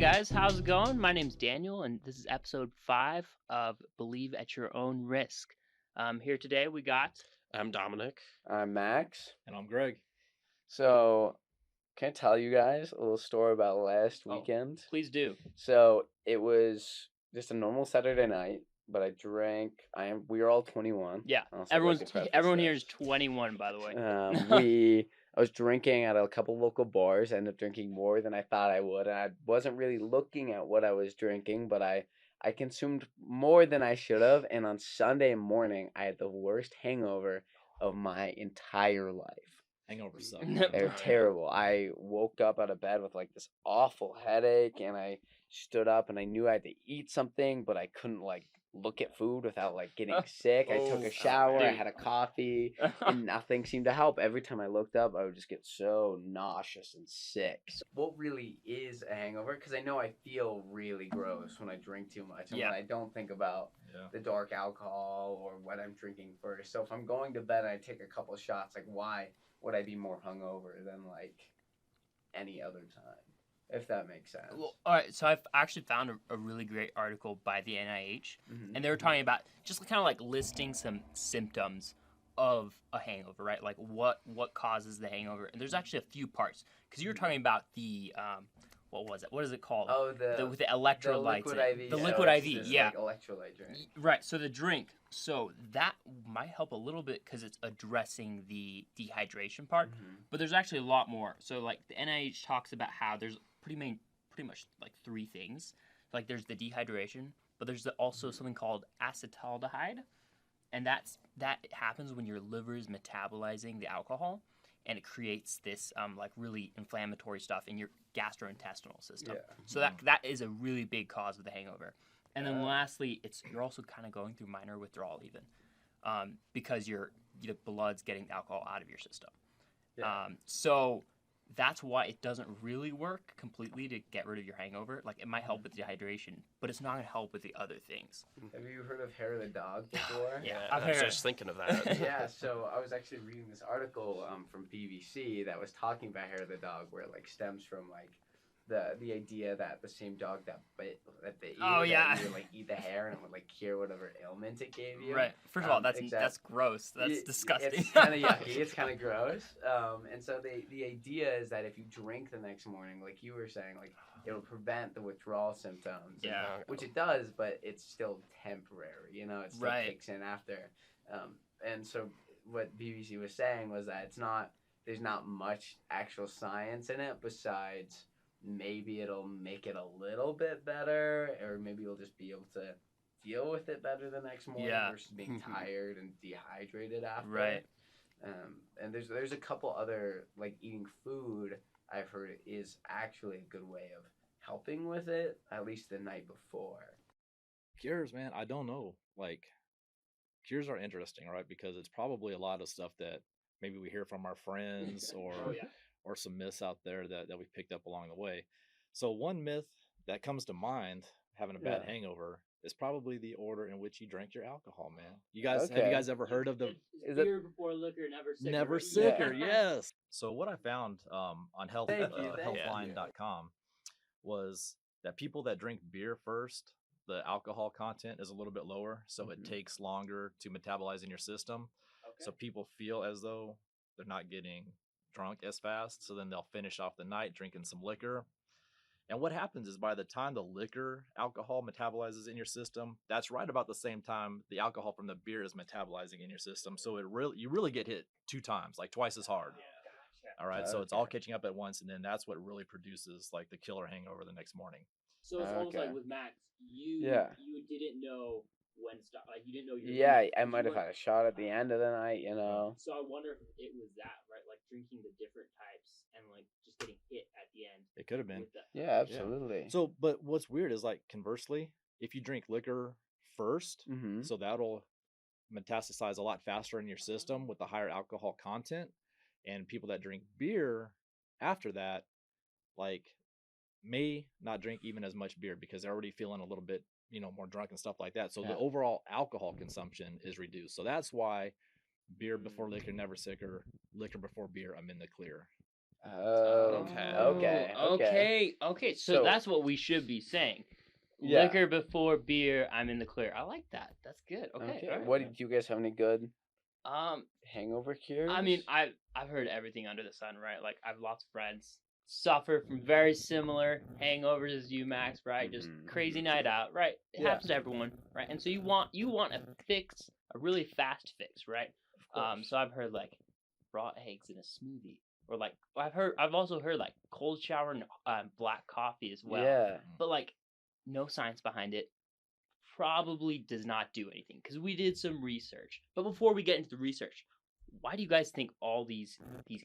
guys, how's it going? My name's Daniel, and this is episode 5 of Believe at Your Own Risk. Here today we got. I'm Dominic. I'm Max. And I'm Greg. So, can I tell you guys a little story about last Oh. weekend? Please do. So, it was just a normal Saturday night, but I drank. We were all 21. Yeah, Also, like to preface everyone here this. is 21, by the way. I was drinking at a couple local bars. I ended up drinking more than I thought I would, and I wasn't really looking at what I was drinking, but I consumed more than I should have. And on Sunday morning, I had the worst hangover of my entire life. Hangover suck. They're terrible. I woke up out of bed with like this awful headache, and I stood up and I knew I had to eat something, but I couldn't like look at food without like getting sick. I took a shower, I had a coffee, and nothing seemed to help. Every time I looked up, I would just get so nauseous and sick. What really is a hangover? Because I know I feel really gross when I drink too much, and when I don't think about the dark alcohol or what I'm drinking first. So if I'm going to bed and I take a couple shots, like why would I be more hungover than like any other time? If that makes sense. Well, all right, so I've actually found a really great article by the NIH, and they were talking about just kind of like listing some symptoms of a hangover, right? Like what causes the hangover. And there's actually a few parts, because you were talking about the what was it? What is it called? Oh, with the electrolytes. The liquid IV. The liquid IV, yeah. Like electrolyte drink. Right. So the drink. So that might help a little bit because it's addressing the dehydration part. But there's actually a lot more. So like the NIH talks about how there's pretty much like 3 things. Like there's the dehydration, but there's also something called acetaldehyde, and that happens when your liver is metabolizing the alcohol, and it creates this like really inflammatory stuff in your gastrointestinal system. Yeah. So that is a really big cause of the hangover. And then lastly, you're also kind of going through minor withdrawal even, because your blood's getting alcohol out of your system. Yeah. So that's why it doesn't really work completely to get rid of your hangover. Like it might help with dehydration, but it's not going to help with the other things. Have you heard of hair of the dog before? Yeah, I was just thinking of that. Yeah, so I was actually reading this article from BBC that was talking about hair of the dog, where it like stems from like the idea that the same dog that bit you, that you would like eat the hair and it would like cure whatever ailment it gave you. Right. First of all, that's gross. That's disgusting. It's kind of yucky. It's kind of gross. And so the idea is that if you drink the next morning, like you were saying, like it'll prevent the withdrawal symptoms. Yeah. Which it does, but it's still temporary. You know, it still kicks in after. And so what BBC was saying was that there's not much actual science in it besides maybe it'll make it a little bit better, or maybe you'll just be able to deal with it better the next morning versus being tired and dehydrated after. Right. And there's a couple other, like eating food, I've heard is actually a good way of helping with it, at least the night before. Cures, man, I don't know. Like, cures are interesting, right? Because it's probably a lot of stuff that maybe we hear from our friends or some myths out there that we picked up along the way. So one myth that comes to mind, having a bad hangover, is probably the order in which you drink your alcohol, man. Have you guys ever heard of the beer before liquor, never sicker? Never sicker, yes. So what I found on healthline.com was that people that drink beer first, the alcohol content is a little bit lower, so it takes longer to metabolize in your system. So people feel as though they're not getting drunk as fast, so then they'll finish off the night drinking some liquor. And what happens is by the time the liquor alcohol metabolizes in your system, that's right about the same time the alcohol from the beer is metabolizing in your system. So you really get hit 2 times, like twice as hard. All right, so it's all catching up at once, and then that's what really produces like the killer hangover the next morning. So it's almost like with Max, you didn't know when to stop. Like you didn't know you. Yeah, I might have had a shot at the end of the night, you know. So I wonder if it was that, right? Like drinking the different types and like just getting hit at the end. It could have been. Yeah, absolutely. Yeah. So, but what's weird is like conversely, if you drink liquor first, so that'll metastasize a lot faster in your system with the higher alcohol content, and people that drink beer after that, like, may not drink even as much beer because they're already feeling a little bit, more drunk and stuff like that. So the overall alcohol consumption is reduced. So that's why beer before liquor, never sicker. Liquor before beer, I'm in the clear. Oh, Okay. So So, that's what we should be saying. yeah. Liquor before beer, I'm in the clear. I like that. That's good. Okay. Okay. all right. What do you guys have any good Um, hangover cures? I mean, I've heard everything under the sun, right? Like I've lots of friends suffer from very similar hangovers as you, Max, right? Just Mhm. crazy night out, right? It Yeah. happens to everyone, right? And so you want a fix, a really fast fix, right? Of course. So I've heard like raw eggs in a smoothie, or like I've also heard like cold shower and black coffee as well. Yeah. But like no science behind it. Probably does not do anything because we did some research. But before we get into the research, why do you guys think all these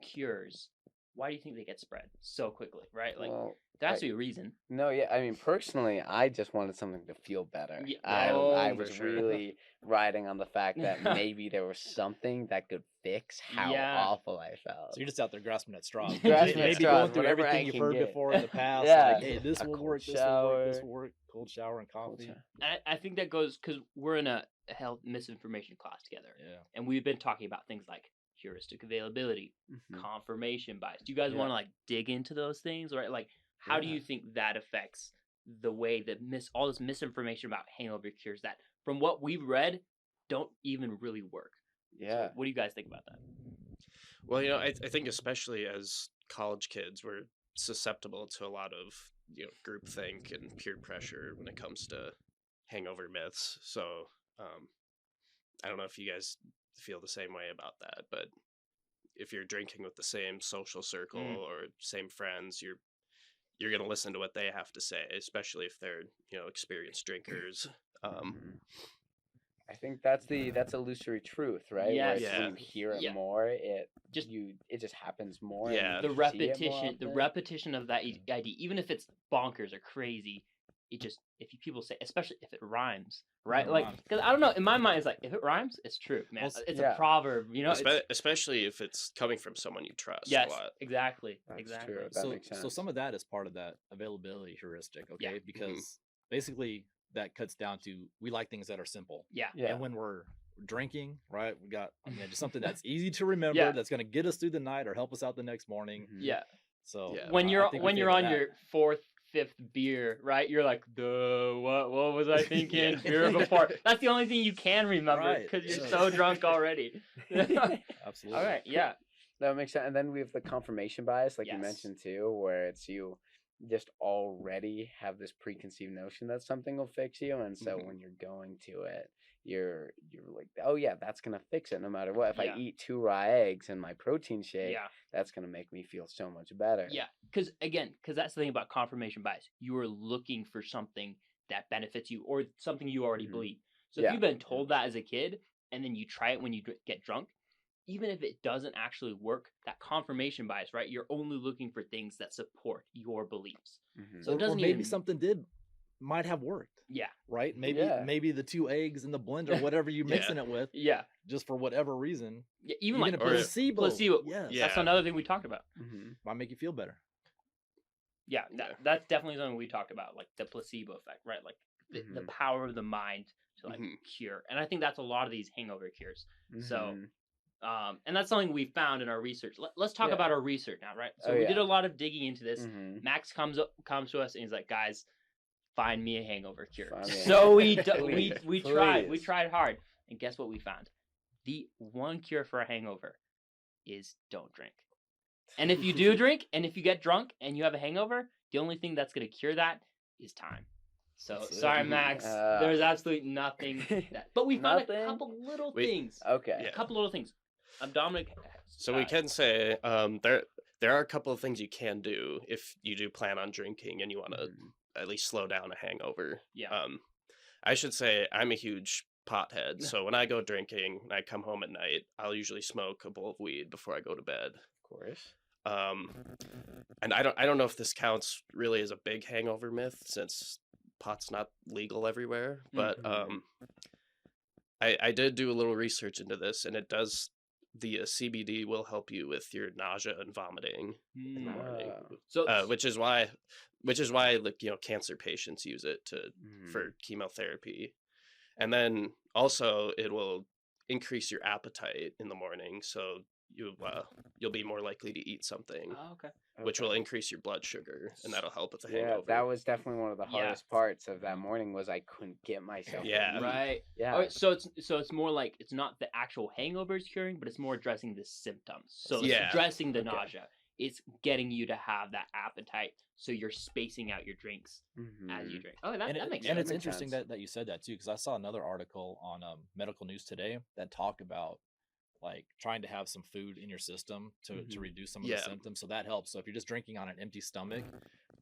cures? Why do you think they get spread so quickly? Right? Like Well, there has to be a reason. no, yeah. I mean, personally, I just wanted something to feel better. Yeah, I oh, was for sure. really riding on the fact that maybe there was something that could fix how Yeah. awful I felt. So you're just out there grasping at straws. Grasping at Maybe straws, going through whatever I everything you've can heard get. before in the past. Yeah. Like, hey, this A will cold work. This will work. This shower. will work. Cold shower and coffee. I think that goes because we're in a health misinformation class together, Yeah. and we've been talking about things like heuristic availability, Mhm. confirmation bias. Do you guys Yeah. want to like dig into those things, right? Like, how do Yeah. you think that affects the way that all this misinformation about hangover cures that, from what we've read, don't even really work? Yeah. So what do you guys think about that? Well, I think especially as college kids, we're susceptible to a lot of groupthink and peer pressure when it comes to hangover myths. So I don't know if you guys feel the same way about that, but if you're drinking with the same social circle or same friends, you're gonna listen to what they have to say, especially if they're experienced drinkers. Mhm. I think that's illusory truth, right? Where Yes. it's when you hear it Yeah. more, it Just- just happens more. Yeah. And The you see it more repetition, often. of that idea, even if it's bonkers or crazy, it just people say, especially if it rhymes, right? it Like, rhymes. because I don't know, in my mind, it's like if it rhymes, it's true, man. Well, It's yeah. a proverb, it's- Especially if it's coming from someone you trust yes, a lot. exactly, That's exactly. true. That So, makes so sense. some of that is part of that availability heuristic, okay? Yeah. Because basically that cuts down to we like things that are simple. Yeah, Yeah. And when we're drinking, right, we got just something that's easy to remember, Yeah. that's going to get us through the night or help us out the next morning. Mhm. yeah. So Yeah. When I you're think we favor on that. your fourth, fifth beer, right? You're like, duh, what was I thinking? Yeah. Beer before. That's the only thing you can remember Right. because you're Yeah. so drunk already. Absolutely. All right, yeah. That makes sense. And then we have the confirmation bias, like you Yes. mentioned too, where it's you just already have this preconceived notion that something will fix you, and so Mhm. when you're going to it, you're like, oh yeah, that's gonna fix it no matter what. If Yeah. I eat 2 raw eggs in my protein shake, Yeah. that's gonna make me feel so much better. Yeah, because that's the thing about confirmation bias. You are looking for something that benefits you or something you already Mhm. believe. So if Yeah. you've been told that as a kid and then you try it when you get drunk, even if it doesn't actually work, that confirmation bias, right? You're only looking for things that support your beliefs. Mhm. So it Or doesn't maybe even- something might have worked, Yeah, right? Maybe Yeah. maybe the 2 eggs in the blender, whatever you're Yeah. mixing it with, yeah, just for whatever reason, yeah. Even even like a Or- placebo. placebo. Yes. Yeah. That's another thing we talked about. Mhm. Might make you feel better. Yeah, Yeah. that's definitely something we talked about, like the placebo effect, right? Like the Mhm. power of the mind to like Mhm. cure. And I think that's a lot of these hangover cures. So, Mhm. and that's something we found in our research. Let's talk Yeah. about our research now, right? So Oh, we yeah. did a lot of digging into this. Mhm. Max comes to us and he's like, "Guys, find me a hangover cure." Find me a So we hangover we cure. we Please. tried hard, and guess what we found? The one cure for a hangover is don't drink. And if you do drink, and if you get drunk and you have a hangover, the only thing that's gonna cure that is time. So That's it. sorry, Max. There's absolutely nothing. But we found a Nothing? couple little We- things. Okay. Yeah. A couple little things. Dominic. So we can say there are a couple of things you can do if you do plan on drinking and you want to Mhm. at least slow down a hangover. Yeah. I should say I'm a huge pothead, so when I go drinking and I come home at night, I'll usually smoke a bowl of weed before I go to bed. Of course. And I don't know if this counts really as a big hangover myth since pot's not legal everywhere, but Mhm. I did do a little research into this, and it does. The CBD will help you with your nausea and vomiting in the morning, So which is why like cancer patients use it Mhm. for chemotherapy, and then also it will increase your appetite in the morning, so you'll be more likely to eat something, Oh, okay. which will increase your blood sugar, and that'll help with the Yeah, hangover. that was definitely one of the Yeah. hardest parts of that morning was I couldn't get myself Yeah. to eat. Right. Yeah. All right, so it's more like it's not the actual hangovers curing, but it's more addressing the symptoms. So it's Yeah. addressing the Okay. nausea. It's getting you to have that appetite, so you're spacing out your drinks as you drink. Oh, that makes and sense. it's Makes interesting sense. that you said that too, because I saw another article on medical news today that talked about like trying to have some food in your system to reduce some of the Yeah. symptoms. So that helps. So if you're just drinking on an empty stomach,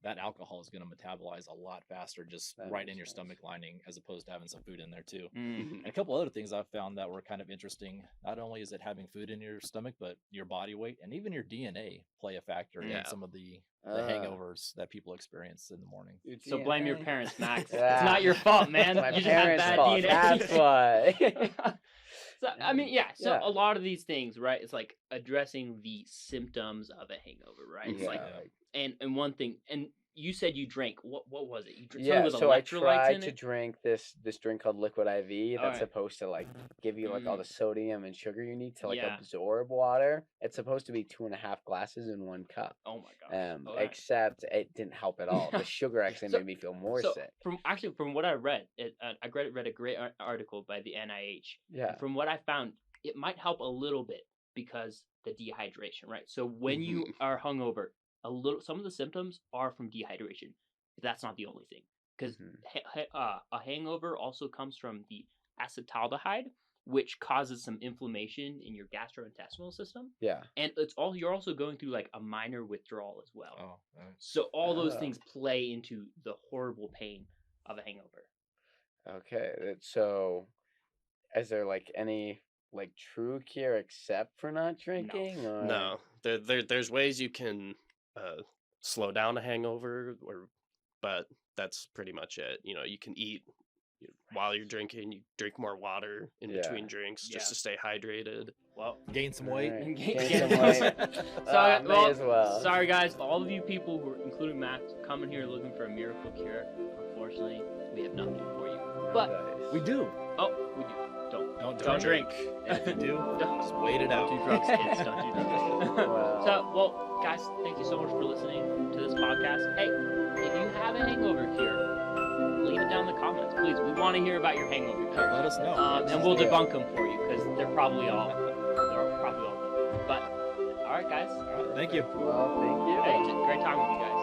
that alcohol is going to metabolize a lot faster just That right makes in your sense. stomach lining, as opposed to having some food in there too. Mm. And a couple other things I've found that were kind of interesting. Not only is it having food in your stomach, but your body weight and even your DNA play a factor Yeah. in some of the hangovers that people experience in the morning. So blame your parents, Max. Yeah. It's not your fault, man. My You just have parents' bad fault. DNA. That's why. So I mean, yeah. So Yeah. a lot of these things, right? It's like addressing the symptoms of a hangover, right? It's Yeah, like, like- and one thing, and you said you drank. What was it? You drank yeah, with so I electrolytes tried in to it. drink this drink called Liquid IV that's Alright. supposed to like give you like all the sodium and sugar you need to like Yeah. absorb water. It's supposed to be 2.5 glasses in 1 cup. Oh my gosh. Except it didn't help at all. The sugar actually So- made me feel more So sick. from what I read, I read a great article by the NIH. Yeah. From what I found, it might help a little bit because the dehydration, right? So when you are hungover, some of the symptoms are from dehydration. That's not the only thing, because a hangover also comes from the acetaldehyde, which causes some inflammation in your gastrointestinal system, Yeah. and you're also going through like a minor withdrawal as well. Oh, nice. So all those Oh. things play into the horrible pain of a hangover. Okay. So is there like any like true cure except for not drinking? Or... No, there's ways you can slow down a hangover, but that's pretty much it. You know, you can eat while you're drinking. You drink more water in between drinks just to stay hydrated. Well, Gain some weight. Alright. Gain some weight. Sorry, May as well. sorry guys, all of you people who are, including Max, coming here looking for a miracle cure. Unfortunately, we have nothing for you. But Nice. We do. we do. Don't drink. And if you do, Don't- just wait it Don't out. do drugs, kids. Don't do drugs. Wow. So, well, guys, thank you so much for listening to this podcast. Hey, if you have a hangover cure, leave it down in the comments, please. We want to hear about your hangover Yeah, cure. let us know. And we'll debunk them for you because they're probably all good. But all right, guys. All right, thank you. Well, thank you. Hey, just great time with you guys.